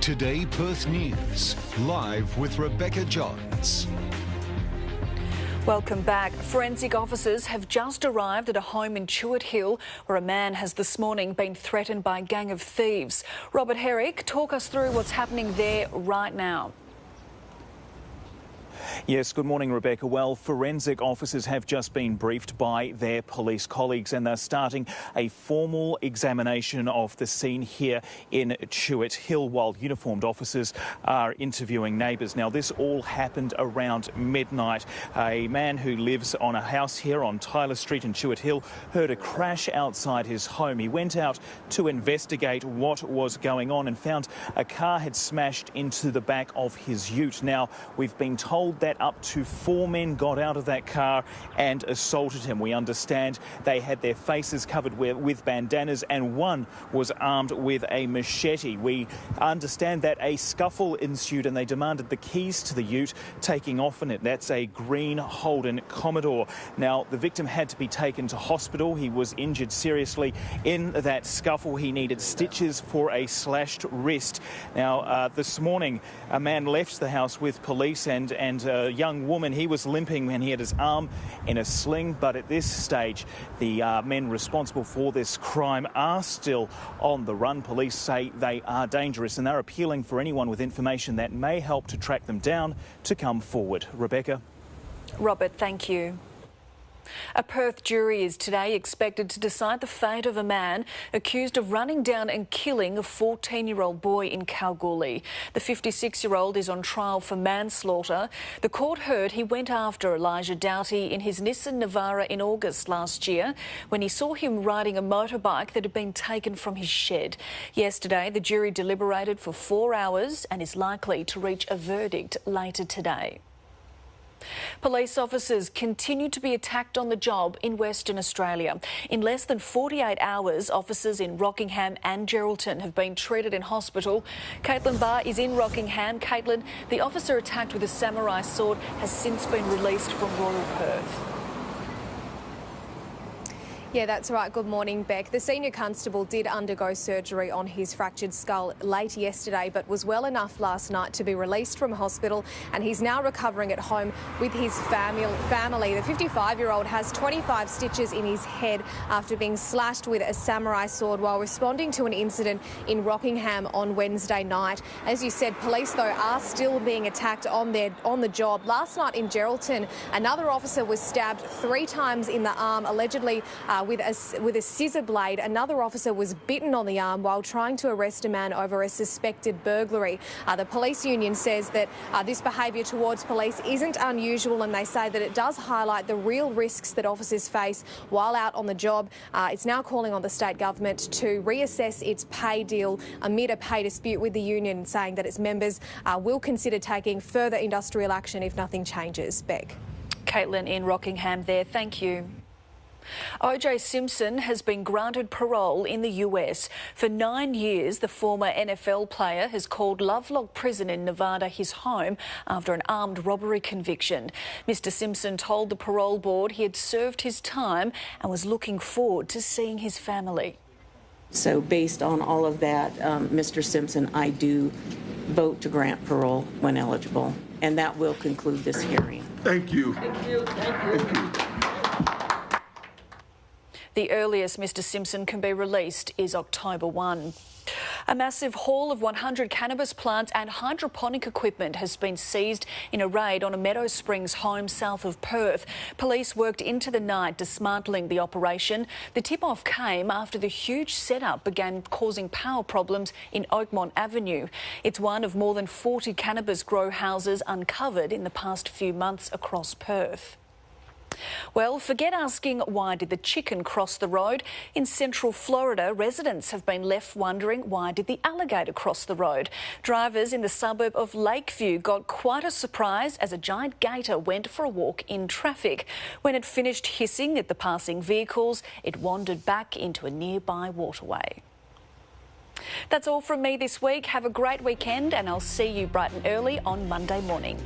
Today Perth News, live with Rebecca Johns. Welcome back. Forensic officers have just arrived at a home in Chewett Hill where a man has this morning been threatened by a gang of thieves. Robert Herrick, talk us through what's happening there right now. Yes, good morning, Rebecca. Well, forensic officers have just been briefed by their police colleagues and they're starting a formal examination of the scene here in Chewett Hill while uniformed officers are interviewing neighbours. Now, this all happened around midnight. A man who lives on a house here on Tyler Street in Chewett Hill heard a crash outside his home. He went out to investigate what was going on and found a car had smashed into the back of his ute. Now, we've been told that up to 4 men got out of that car and assaulted him. We understand they had their faces covered with bandanas and one was armed with a machete. We understand that a scuffle ensued and they demanded the keys to the ute, taking off in it. That's a green Holden Commodore. Now, the victim had to be taken to hospital. He was injured seriously in that scuffle. He needed stitches for a slashed wrist. Now, this morning, a man left the house with police and a young woman. He was limping and he had his arm in a sling, but at this stage the men responsible for this crime are still on the run. Police say they are dangerous and they're appealing for anyone with information that may help to track them down to come forward. Rebecca. Robert, thank you. A Perth jury is today expected to decide the fate of a man accused of running down and killing a 14-year-old boy in Kalgoorlie. The 56-year-old is on trial for manslaughter. The court heard he went after Elijah Doughty in his Nissan Navara in August last year when he saw him riding a motorbike that had been taken from his shed. Yesterday, the jury deliberated for 4 hours and is likely to reach a verdict later today. Police officers continue to be attacked on the job in Western Australia. In less than 48 hours, officers in Rockingham and Geraldton have been treated in hospital. Caitlin Barr is in Rockingham. Caitlin, the officer attacked with a samurai sword has since been released from Royal Perth. Yeah, that's right. Good morning, Beck. The senior constable did undergo surgery on his fractured skull late yesterday, but was well enough last night to be released from hospital, and he's now recovering at home with his family. The 55-year-old has 25 stitches in his head after being slashed with a samurai sword while responding to an incident in Rockingham on Wednesday night. As you said, police, though, are still being attacked on the job. Last night in Geraldton, another officer was stabbed 3 times in the arm, allegedly with a scissor blade. Another officer was bitten on the arm while trying to arrest a man over a suspected burglary. The police union says that this behaviour towards police isn't unusual, and they say that it does highlight the real risks that officers face while out on the job. It's now calling on the state government to reassess its pay deal amid a pay dispute with the union, saying that its members will consider taking further industrial action if nothing changes. Beck. Caitlin in Rockingham there. Thank you. O.J. Simpson has been granted parole in the US. For 9 years, the former NFL player has called Lovelock Prison in Nevada his home after an armed robbery conviction. Mr. Simpson told the parole board he had served his time and was looking forward to seeing his family. So based on all of that, Mr. Simpson, I do vote to grant parole when eligible, and that will conclude this hearing. Thank you. Thank you. Thank you. Thank you. The earliest Mr. Simpson can be released is October 1. A massive haul of 100 cannabis plants and hydroponic equipment has been seized in a raid on a Meadow Springs home south of Perth. Police worked into the night dismantling the operation. The tip-off came after the huge setup began causing power problems in Oakmont Avenue. It's one of more than 40 cannabis grow houses uncovered in the past few months across Perth. Well, forget asking why did the chicken cross the road. In central Florida, residents have been left wondering why did the alligator cross the road. Drivers in the suburb of Lakeview got quite a surprise as a giant gator went for a walk in traffic. When it finished hissing at the passing vehicles, it wandered back into a nearby waterway. That's all from me this week. Have a great weekend and I'll see you bright and early on Monday morning.